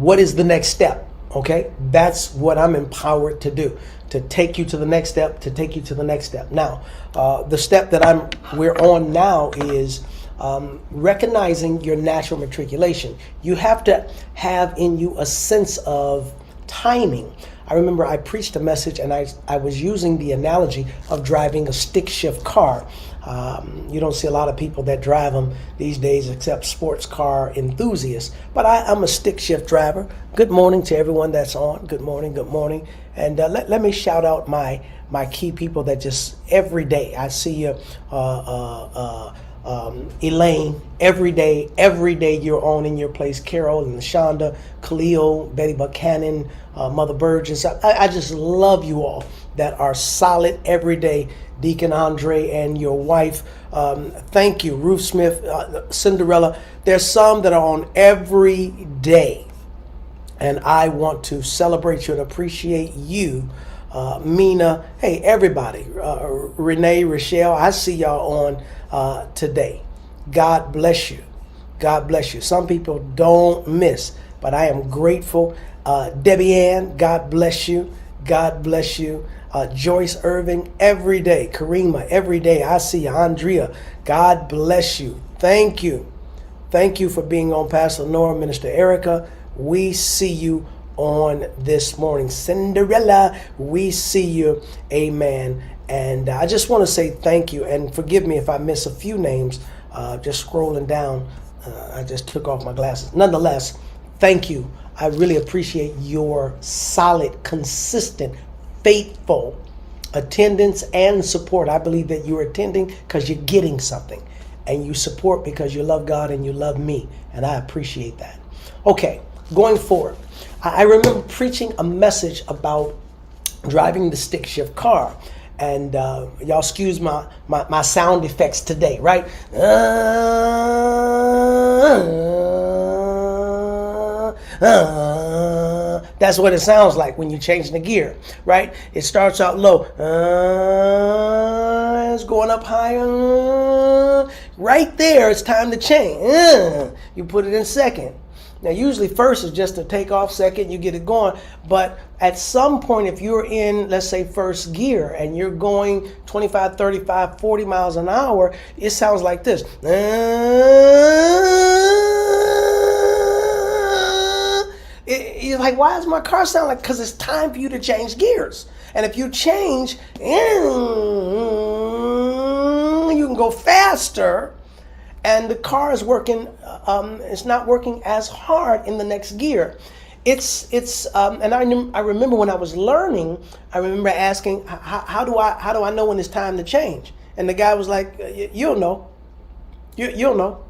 what is the next step? Okay, that's what I'm empowered to do, to take you to the next step, to take you to the next step. Now, the step that we're on now is recognizing your natural matriculation. You have to have in you a sense of timing. I remember I preached a message and I was using the analogy of driving a stick shift car. You don't see a lot of people that drive them these days except sports car enthusiasts. But I'm a stick shift driver. Good morning to everyone that's on. Good morning, good morning. And let me shout out my key people that just every day I see you, Elaine, every day you're on in your place. Carol and Shonda, Khalil, Betty Buchanan, Mother Burgess. I just love you all that are solid every day. Deacon Andre and your wife. Thank you. Ruth Smith, Cinderella. There's some that are on every day. And I want to celebrate you and appreciate you. Mina, hey, everybody. Renee, Rochelle, I see y'all on today. God bless you. God bless you. Some people don't miss, but I am grateful. Debbie Ann, God bless you. God bless you. Joyce Irving, every day. Karima, every day. I see you. Andrea, God bless you. Thank you. Thank you for being on, Pastor Nora, Minister Erica. We see you on this morning. Cinderella, we see you. Amen. And I just want to say thank you, and forgive me if I miss a few names. Just scrolling down, I just took off my glasses. Nonetheless, thank you. I really appreciate your solid, consistent, faithful attendance and support. I believe that you're attending because you're getting something, and you support because you love God and you love me, and I appreciate that. Okay, going forward, I remember preaching a message about driving the stick shift car, and y'all excuse my sound effects today, right? That's what it sounds like when you change the gear, right? It starts out low, it's going up higher. Right there, it's time to change. You put it in second. Now, usually first is just to take off, second, you get it going. But at some point, if you're in, let's say, first gear and you're going 25, 35, 40 miles an hour, it sounds like this. You're like, why does my car sound like? Because it's time for you to change gears. And if you change, you can go faster. And the car is working, it's not working as hard in the next gear. And I remember when I was learning, I remember asking, how do I know when it's time to change? And the guy was like, you'll know. You'll know.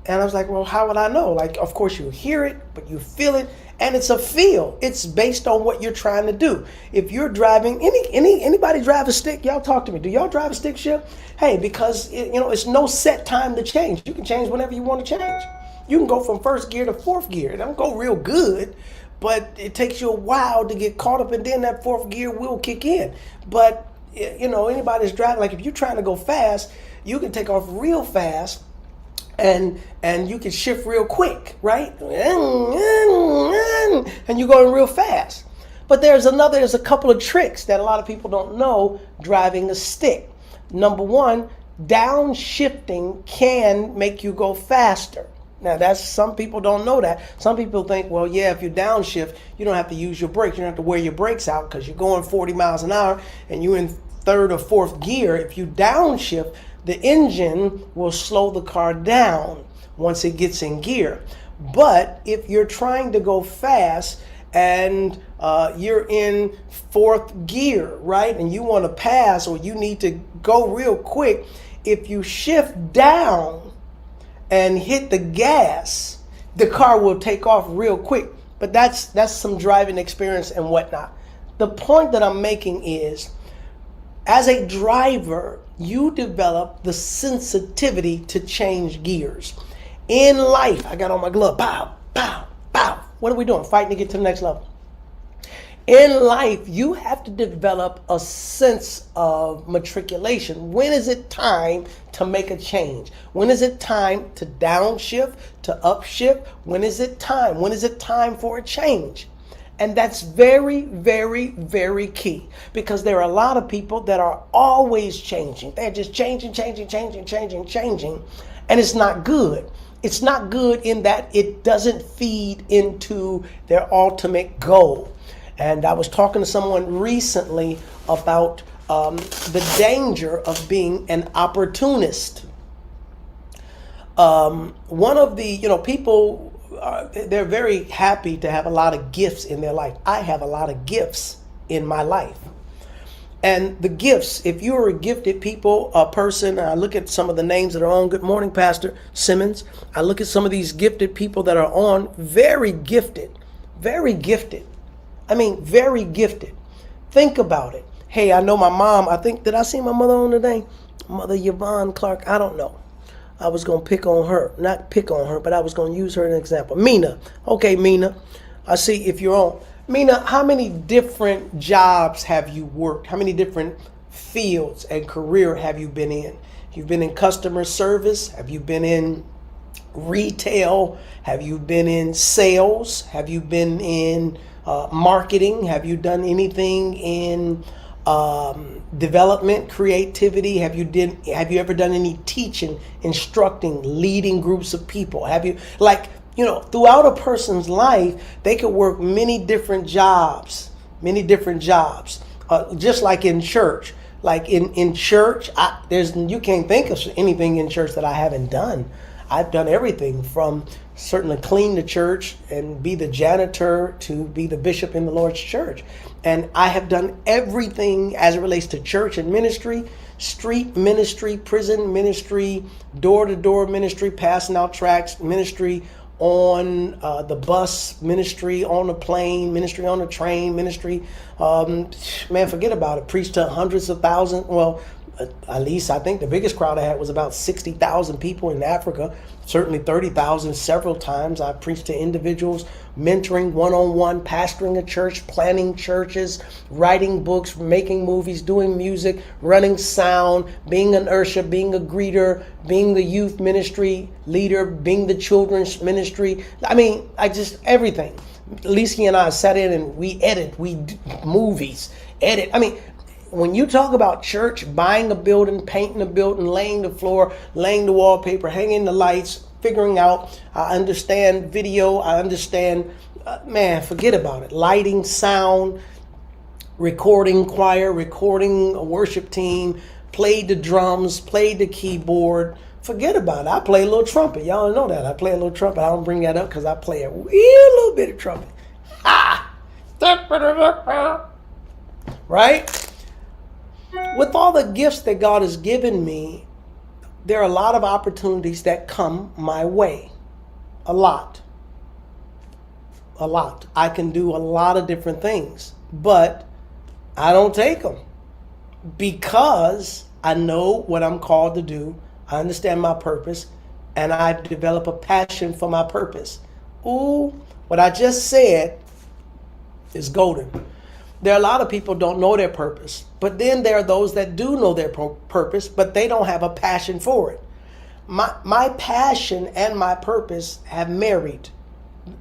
And I was like, well, how would I know? Like, of course you hear it, but you feel it. And it's a feel. It's based on what you're trying to do. If you're driving, anybody drive a stick? Y'all talk to me. Do y'all drive a stick shift? Hey, because it's no set time to change. You can change whenever you want to change. You can go from first gear to fourth gear. It don't go real good, but it takes you a while to get caught up, and then that fourth gear will kick in. But anybody's driving, like if you're trying to go fast, you can take off real fast. And you can shift real quick, right? And you're going real fast. But there's a couple of tricks that a lot of people don't know driving a stick. Number one, downshifting can make you go faster. Now, some people don't know that. Some people think, well, yeah, if you downshift, you don't have to use your brakes. You don't have to wear your brakes out because you're going 40 miles an hour and you're in third or fourth gear. If you downshift, the engine will slow the car down once it gets in gear. But if you're trying to go fast and you're in fourth gear, right, and you want to pass or you need to go real quick, if you shift down and hit the gas, the car will take off real quick. But that's some driving experience and whatnot. The point that I'm making is, as a driver, you develop the sensitivity to change gears. In life, I got on my glove, pow, pow, pow. What are we doing? Fighting to get to the next level. In life, you have to develop a sense of matriculation. When is it time to make a change? When is it time to downshift, to upshift? When is it time? When is it time for a change? And that's very, very, very key, because there are a lot of people that are always changing. They're just changing. And it's not good. It's not good in that it doesn't feed into their ultimate goal. And I was talking to someone recently about the danger of being an opportunist. One of the, people, they're very happy to have a lot of gifts in their life. I have a lot of gifts in my life. And the gifts, if you're a gifted person, I look at some of the names that are on. Good morning, Pastor Simmons. I look at some of these gifted people that are on, very gifted, very gifted. I mean, very gifted. Think about it. Hey, I know my mom. Did I see my mother on today? Mother Yvonne Clark. I don't know. I was going to pick on her. Not pick on her, but I was going to use her as an example. Mina. Okay, Mina. I see if you're on. Mina, how many different jobs have you worked? How many different fields and career have you been in? You've been in customer service. Have you been in retail? Have you been in sales? Have you been in marketing? Have you done anything in development, creativity? Have you ever done any teaching, instructing, leading groups of people? Have you, throughout a person's life, they could work many different jobs, just like in church. Like in church, you can't think of anything in church that I haven't done. I've done everything from certainly clean the church and be the janitor to be the bishop in the Lord's church. And I have done everything as it relates to church and ministry, street ministry, prison ministry, door-to-door ministry, passing out tracts, ministry on the bus, ministry on the plane, ministry on the train, ministry. Forget about it. Preached to hundreds of thousands. Well, at least I think the biggest crowd I had was about 60,000 people in Africa, certainly 30,000 several times. I preached to individuals, mentoring one-on-one, pastoring a church, planning churches, writing books, making movies, doing music, running sound, being an usher, being a greeter, being the youth ministry leader, being the children's ministry. Everything. Lisa and I sat in and we do movies, edit. When you talk about church, buying a building, painting a building, laying the floor, laying the wallpaper, hanging the lights, figuring out, I understand video, I understand, forget about it. Lighting, sound, recording choir, recording a worship team, played the drums, played the keyboard. Forget about it. I play a little trumpet. Y'all know that. I play a little trumpet. I don't bring that up because I play a little bit of trumpet. Right? With all the gifts that God has given me, there are a lot of opportunities that come my way. A lot. I can do a lot of different things, but I don't take them because I know what I'm called to do. I understand my purpose, and I develop a passion for my purpose. Ooh, what I just said is golden. There are a lot of people don't know their purpose, but then there are those that do know their purpose, but they don't have a passion for it. My passion and my purpose have married.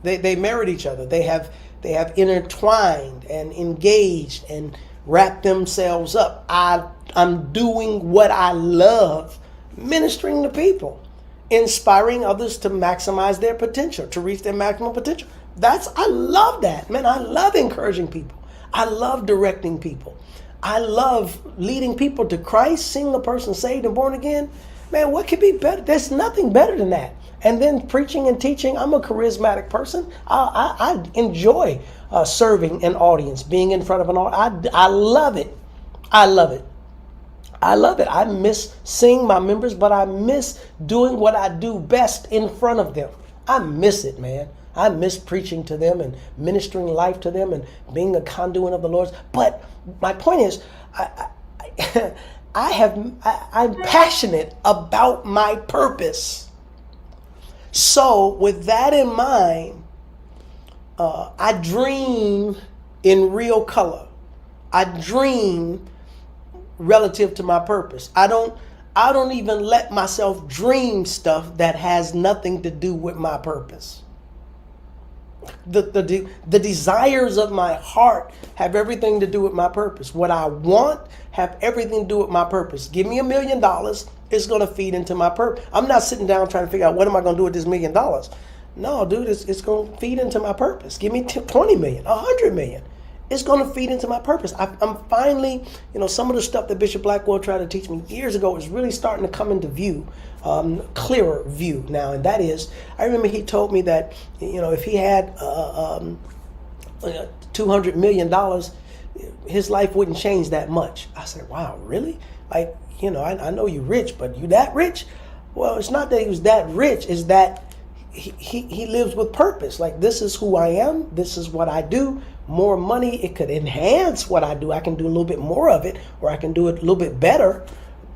They married each other. They have intertwined and engaged and wrapped themselves up. I'm doing what I love, ministering to people, inspiring others to maximize their potential, to reach their maximum potential. I love that, man. I love encouraging people. I love directing people. I love leading people to Christ, seeing a person saved and born again. Man, what could be better? There's nothing better than that. And then preaching and teaching. I'm a charismatic person. I enjoy serving an audience, being in front of an audience. I love it. I love it. I miss seeing my members, but I miss doing what I do best in front of them. I miss it, man. I miss preaching to them and ministering life to them and being a conduit of the Lord's. But my point is, I'm passionate about my purpose. So with that in mind, I dream in real color. I dream relative to my purpose. I don't even let myself dream stuff that has nothing to do with my purpose. The desires of my heart have everything to do with my purpose. What I want have everything to do with my purpose. Give me $1 million, it's going to feed into my purpose. I'm not sitting down trying to figure out what am I going to do with this $1 million. No, dude, it's going to feed into my purpose. Give me 20 million, 100 million. It's going to feed into my purpose. I'm finally, some of the stuff that Bishop Blackwell tried to teach me years ago is really starting to come into view, clearer view now. And that is, I remember he told me that, if he had $200 million, his life wouldn't change that much. I said, wow, really? Like, I know you're rich, but you that rich? Well, it's not that he was that rich, it's that he lives with purpose. Like, this is who I am. This is what I do. More money, it could enhance what I do. I can do a little bit more of it, or I can do it a little bit better.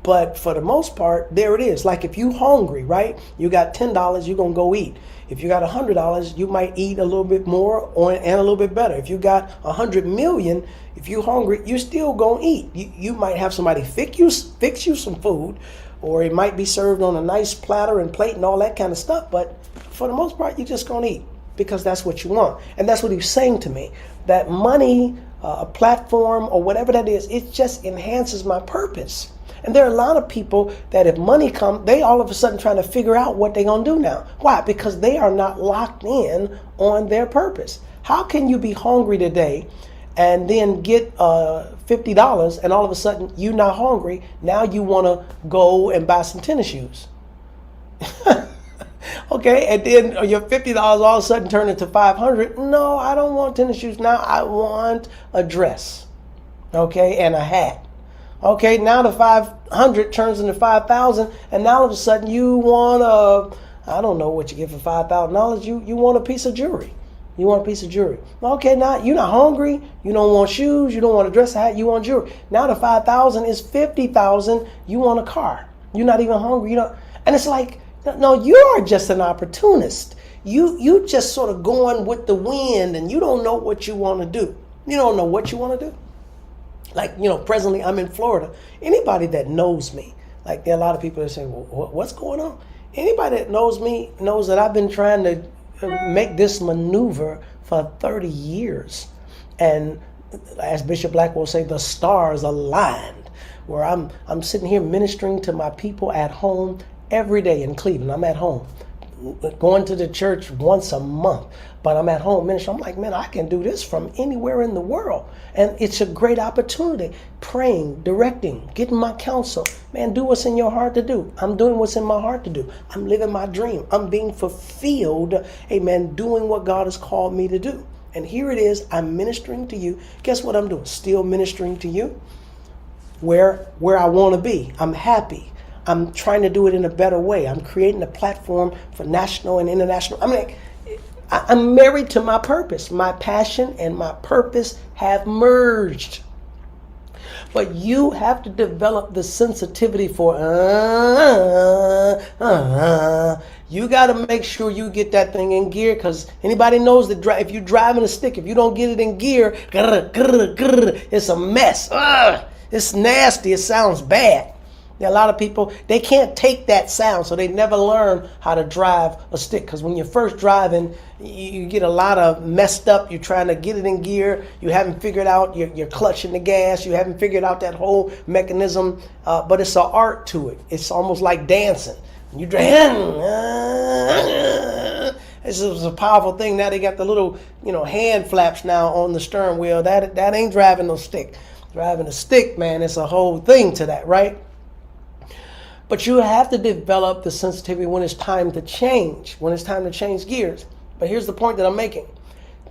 But for the most part, there it is. Like, if you hungry, right? You got $10, you're going to go eat. If you got $100, you might eat a little bit more and a little bit better. If you got 100 million, if you hungry, you still going to eat. You might have somebody fix you some food, or it might be served on a nice platter and plate and all that kind of stuff. But for the most part, you're just going to eat because that's what you want. And that's what he was saying to me, that money, a platform or whatever that is, it just enhances my purpose. And there are a lot of people that if money comes, they all of a sudden trying to figure out what they're going to do now. Why? Because they are not locked in on their purpose. How can you be hungry today and then get $50 and all of a sudden you're not hungry? Now you want to go and buy some tennis shoes. Okay, and then your $50 all of a sudden turn into $500. No, I don't want tennis shoes. Now I want a dress, okay, and a hat. Okay, now the 500 turns into 5,000, and now all of a sudden you want I don't know what you get for $5,000. You want a piece of jewelry. You want a piece of jewelry. Okay, now you're not hungry. You don't want shoes. You don't want a dress, a hat. You want jewelry. Now the 5,000 is 50,000. You want a car. You're not even hungry. And it's like, no, you are just an opportunist. You just sort of going with the wind, and you don't know what you want to do. You don't know what you want to do. Like, presently I'm in Florida. Anybody that knows me, like there are a lot of people that say, well, what's going on? Anybody that knows me knows that I've been trying to make this maneuver for 30 years. And as Bishop Blackwell say, the stars aligned, where I'm sitting here ministering to my people at home every day in Cleveland. I'm at home, going to the church once a month, but I'm at home ministering. I'm like, man, I can do this from anywhere in the world. And it's a great opportunity. Praying, directing, getting my counsel. Man, do what's in your heart to do. I'm doing what's in my heart to do. I'm living my dream. I'm being fulfilled, amen, doing what God has called me to do. And here it is, I'm ministering to you. Guess what I'm doing? Still ministering to you. Where I want to be. I'm happy. I'm trying to do it in a better way. I'm creating a platform for national and international. I'm married to my purpose. My passion and my purpose have merged. But you have to develop the sensitivity for, you got to make sure you get that thing in gear, because anybody knows that if you're driving a stick, if you don't get it in gear, it's a mess. It's nasty. It sounds bad. There are a lot of people, they can't take that sound, so they never learn how to drive a stick. Because when you're first driving, you get a lot of messed up. You're trying to get it in gear. You haven't figured out you're clutching the gas. You haven't figured out that whole mechanism. But it's an art to it. It's almost like dancing. You drive. This is a powerful thing. Now they got the little, hand flaps now on the steering wheel. That ain't driving no stick. Driving a stick, man, it's a whole thing to that, right? But you have to develop the sensitivity when it's time to change, when it's time to change gears. But here's the point that I'm making.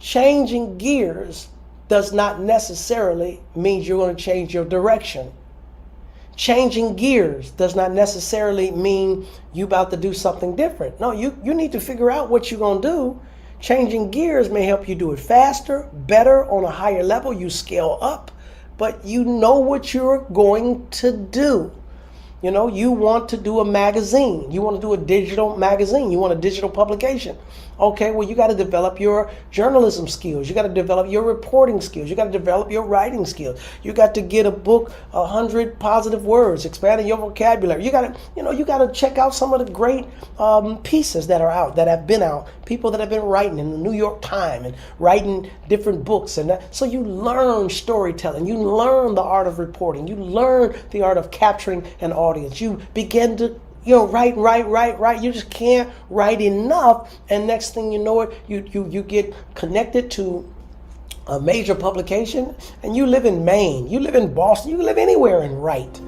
Changing gears does not necessarily mean you're going to change your direction. Changing gears does not necessarily mean you're about to do something different. No, you need to figure out what you're going to do. Changing gears may help you do it faster, better, on a higher level. You scale up, but you know what you're going to do. You want to do a magazine. You want to do a digital magazine. You want a digital publication. Okay, well, you got to develop your journalism skills. You got to develop your reporting skills. You got to develop your writing skills. You got to get a book, 100 positive words, expanding your vocabulary. You got to, you got to check out some of the great pieces that are out, that have been out. People that have been writing in the New York Times and writing different books, and that. So you learn storytelling. You learn the art of reporting. You learn the art of capturing an audience. You begin to write. You just can't write enough. And next thing you know it, you get connected to a major publication, and you live in Maine, you live in Boston, you live anywhere and write.